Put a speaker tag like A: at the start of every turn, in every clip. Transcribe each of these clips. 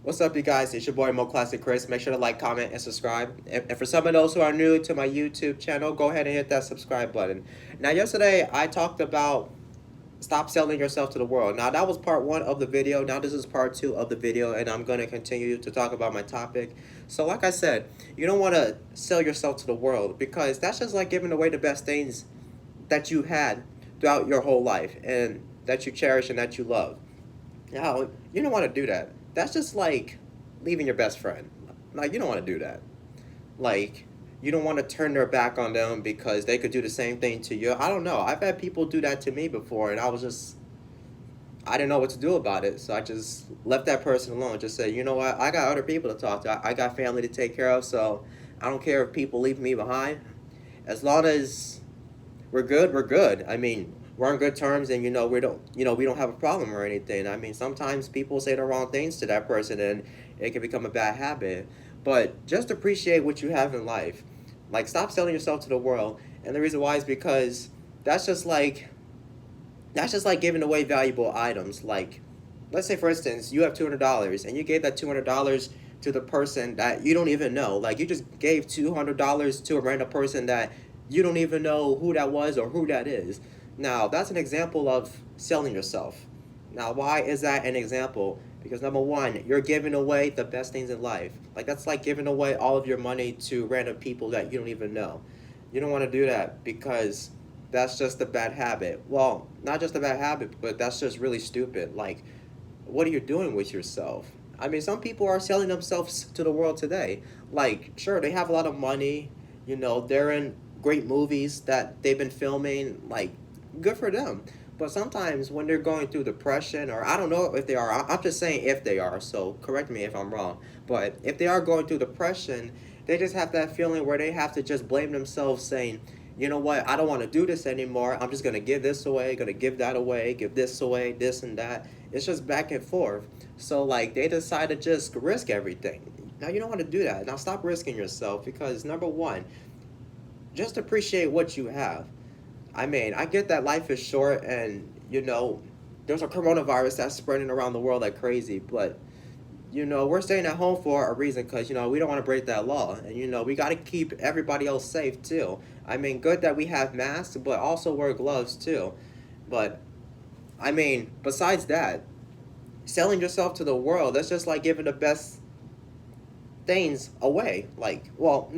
A: What's up, you guys? It's your boy Mo Classic Chris. Make sure to like, comment, and subscribe. And for some of those who are new to my YouTube channel, go ahead and hit that subscribe button. Now, yesterday I talked about stop selling yourself to the world. Now, that was part one of the video. Now, this is part two of the video, and I'm going to continue to talk about my topic. So, like I said, you don't want to sell yourself to the world because that's just like giving away the best things that you had throughout your whole life and that you cherish and that you love. Now, you don't want to do that. That's just like leaving your best friend. Like, you don't want to do that. Like, you don't want to turn their back on them because they could do the same thing to you. I don't know. I've had people do that to me before, and I didn't know what to do about it. So I just left that person alone. Just said, you know what? I got other people to talk to. I got family to take care of. So I don't care if people leave me behind. As long as we're good, we're good. I mean, we're on good terms, and we don't have a problem or anything. I mean, sometimes people say the wrong things to that person, and it can become a bad habit. But just appreciate what you have in life. Like, stop selling yourself to the world. And the reason why is because that's just like that's just like giving away valuable items. Like, let's say for instance, you have $200 and you gave that $200 to the person that you don't even know. Like, you just gave $200 to a random person that you don't even know who that was or who that is. Now, that's an example of selling yourself. Now, why is that an example? Because number one, you're giving away the best things in life. Like, that's like giving away all of your money to random people that you don't even know. You don't want to do that because that's just a bad habit. Well, not just a bad habit, but that's just really stupid. Like, what are you doing with yourself? I mean, some people are selling themselves to the world today. Like, sure, they have a lot of money, they're in great movies that they've been filming, like, good for them. But sometimes when they're going through depression, or I don't know if they are, I'm just saying if they are, so correct me if I'm wrong. But if they are going through depression, they just have that feeling where they have to just blame themselves, saying, you know what, I don't want to do this anymore. I'm just going to give this away, going to give that away, give this away, this and that. It's just back and forth. So, like, they decide to just risk everything. Now, you don't want to do that. Now, stop risking yourself because, number one, just appreciate what you have. I mean, I get that life is short and, there's a coronavirus that's spreading around the world like crazy, but we're staying at home for a reason because, we don't want to break that law. And, we got to keep everybody else safe too. I mean, good that we have masks, but also wear gloves too. But, I mean, besides that, selling yourself to the world, that's just like giving the best things away. Like, well,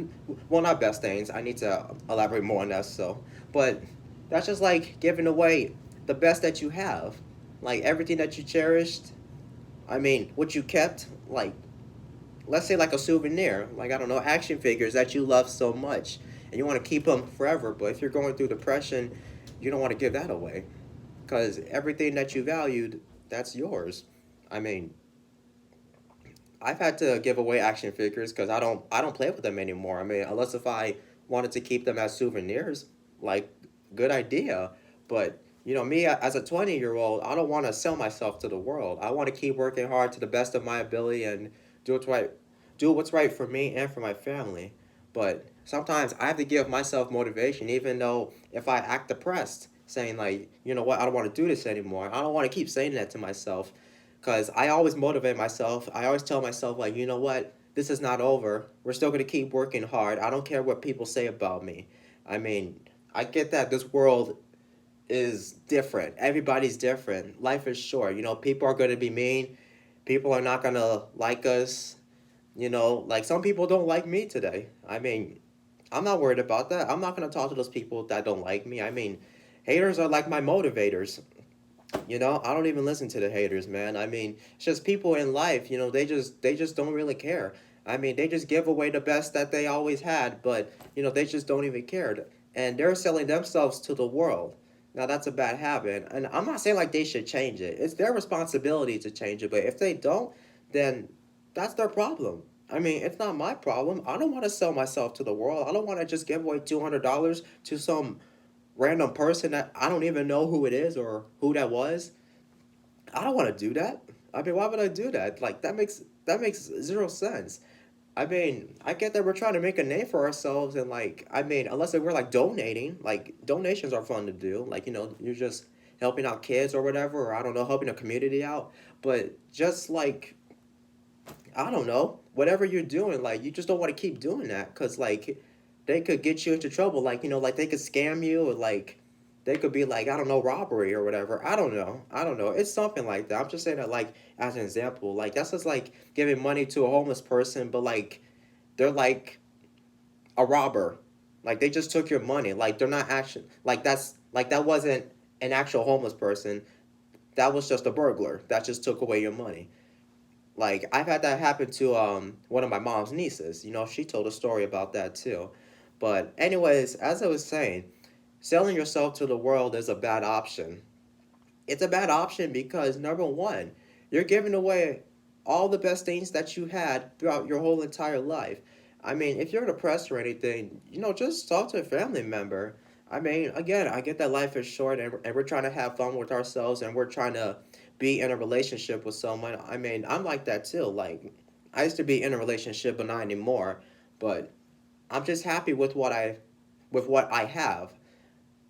A: not best things. I need to elaborate more on that. So, but that's just like giving away the best that you have. Like, everything that you cherished. I mean, what you kept, like, let's say like a souvenir, like, I don't know, action figures that you love so much and you want to keep them forever. But if you're going through depression, you don't want to give that away because everything that you valued, that's yours. I mean, I've had to give away action figures because I don't play with them anymore. I mean, unless if I wanted to keep them as souvenirs, like, good idea. But me as a 20-year-old, I don't want to sell myself to the world. I want to keep working hard to the best of my ability and do what's right, do what's right for me and for my family. But sometimes I have to give myself motivation, even though if I act depressed, saying like, you know what, I don't want to do this anymore. I don't want to keep saying that to myself because I always motivate myself. I always tell myself, like, you know what, this is not over. We're still going to keep working hard. I don't care what people say about me. I mean, I get that this world is different. Everybody's different. Life is short. People are going to be mean. People are not going to like us. Like, some people don't like me today. I mean, I'm not worried about that. I'm not going to talk to those people that don't like me. I mean, haters are like my motivators. I don't even listen to the haters, man. I mean, it's just people in life, they just don't really care. I mean, they just give away the best that they always had, but they just don't even care. And they're selling themselves to the world. Now, that's a bad habit. And I'm not saying like they should change it. It's their responsibility to change it, but if they don't, then that's their problem. I mean, it's not my problem. I don't want to sell myself to the world. I don't want to just give away $200 to some random person that I don't even know who it is or who that was. I don't want to do that. I mean, why would I do that? Like, that makes zero sense. I mean, I get that we're trying to make a name for ourselves, and, like, I mean, unless we're like donating, like, donations are fun to do. Like, you're just helping out kids or whatever, or I don't know, helping a community out. But just like I don't know, whatever you're doing, like you just don't want to keep doing that because like they could get you into trouble. Like, like they could scam you, or like they could be like, I don't know, robbery or whatever. I don't know. I don't know. It's something like that. I'm just saying that like as an example. Like that's just like giving money to a homeless person, but like they're like a robber. Like they just took your money. Like they're not actually like that's like that wasn't an actual homeless person. That was just a burglar that just took away your money. Like I've had that happen to one of my mom's nieces. She told a story about that too. But anyways, as I was saying, selling yourself to the world is a bad option. It's a bad option because number one, you're giving away all the best things that you had throughout your whole entire life. I mean, if you're depressed or anything, just talk to a family member. I mean, again, I get that life is short, and we're trying to have fun with ourselves, and we're trying to be in a relationship with someone. I mean, I'm like that too. Like, I used to be in a relationship, but not anymore. But I'm just happy with what I have,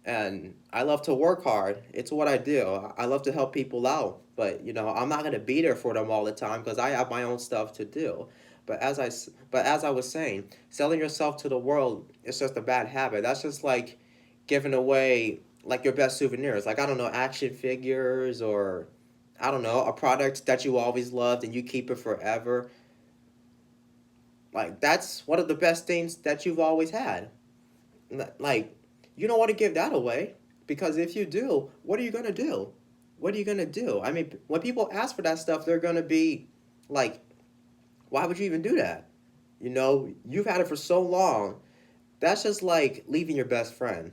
A: and I love to work hard. It's what I do. I love to help people out, but I'm not gonna be there for them all the time because I have my own stuff to do. But as I was saying, selling yourself to the world is just a bad habit. That's just like giving away like your best souvenirs. Like I don't know, action figures or I don't know, a product that you always loved and you keep it forever. Like that's one of the best things that you've always had. Like you don't want to give that away because if you do, what are you gonna do? What are you gonna do? I mean, when people ask for that stuff, they're gonna be like, "Why would you even do that?" You've had it for so long. That's just like leaving your best friend.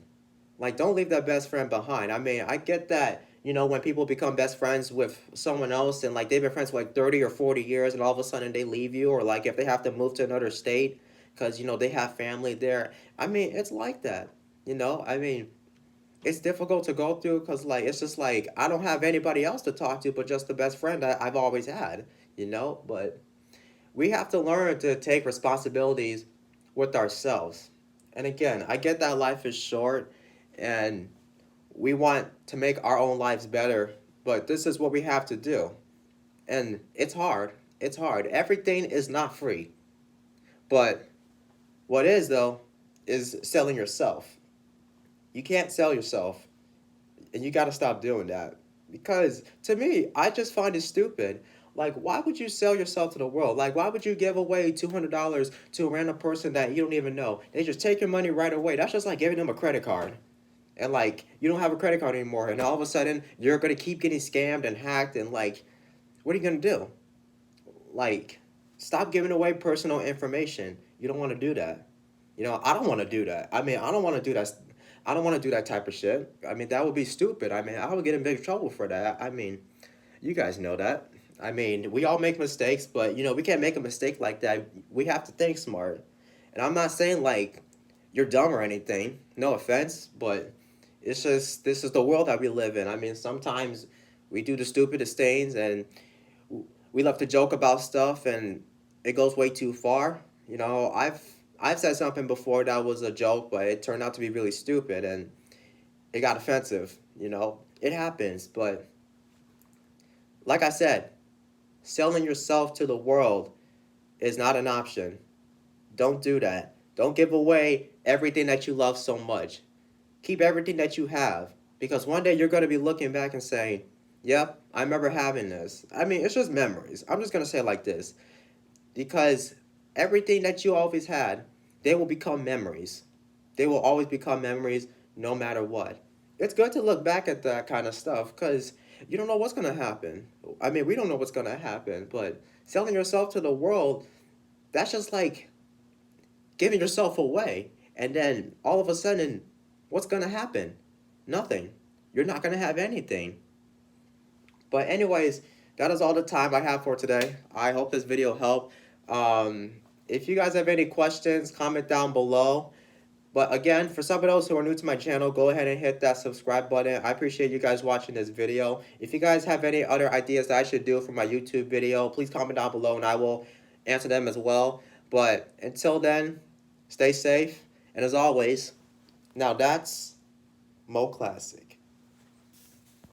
A: Like, don't leave that best friend behind. I mean, I get that. When people become best friends with someone else and like they've been friends for like 30 or 40 years and all of a sudden they leave you, or like if they have to move to another state because they have family there. I mean, it's like that. I mean, it's difficult to go through because like it's just like I don't have anybody else to talk to but just the best friend that I've always had. But we have to learn to take responsibilities with ourselves. And again, I get that life is short and we want to make our own lives better, but this is what we have to do. And it's hard. It's hard. Everything is not free. But what is, though, is selling yourself. You can't sell yourself, and you got to stop doing that. Because to me, I just find it stupid. Like, why would you sell yourself to the world? Like, why would you give away $200 to a random person that you don't even know? They just take your money right away. That's just like giving them a credit card. And like you don't have a credit card anymore, and all of a sudden you're gonna keep getting scammed and hacked, and like what are you gonna do? Like stop giving away personal information. You don't want to do that. I don't want to do that. I mean, I don't want to do that. I don't want to do that type of shit. I mean, that would be stupid. I mean, I would get in big trouble for that. I mean, you guys know that. I mean, we all make mistakes, but we can't make a mistake like that. We have to think smart. And I'm not saying like you're dumb or anything. No offense, but it's just this is the world that we live in. I mean, sometimes we do the stupidest things and we love to joke about stuff and it goes way too far. I've said something before that was a joke, but it turned out to be really stupid and it got offensive. It happens, but like I said, selling yourself to the world is not an option. Don't do that. Don't give away everything that you love so much. Keep everything that you have because one day you're going to be looking back and saying, yep, I remember having this. I mean, it's just memories. I'm just going to say it like this because everything that you always had, they will become memories. They will always become memories no matter what. It's good to look back at that kind of stuff because you don't know what's going to happen. I mean, we don't know what's going to happen, but selling yourself to the world, that's just like giving yourself away. And then all of a sudden, what's going to happen? Nothing. You're not going to have anything. But anyways, that is all the time I have for today. I hope this video helped. If you guys have any questions, comment down below. But again, for some of those who are new to my channel, go ahead and hit that subscribe button. I appreciate you guys watching this video. If you guys have any other ideas that I should do for my YouTube video, please comment down below and I will answer them as well. But until then, stay safe. And as always, now that's Mo Classic.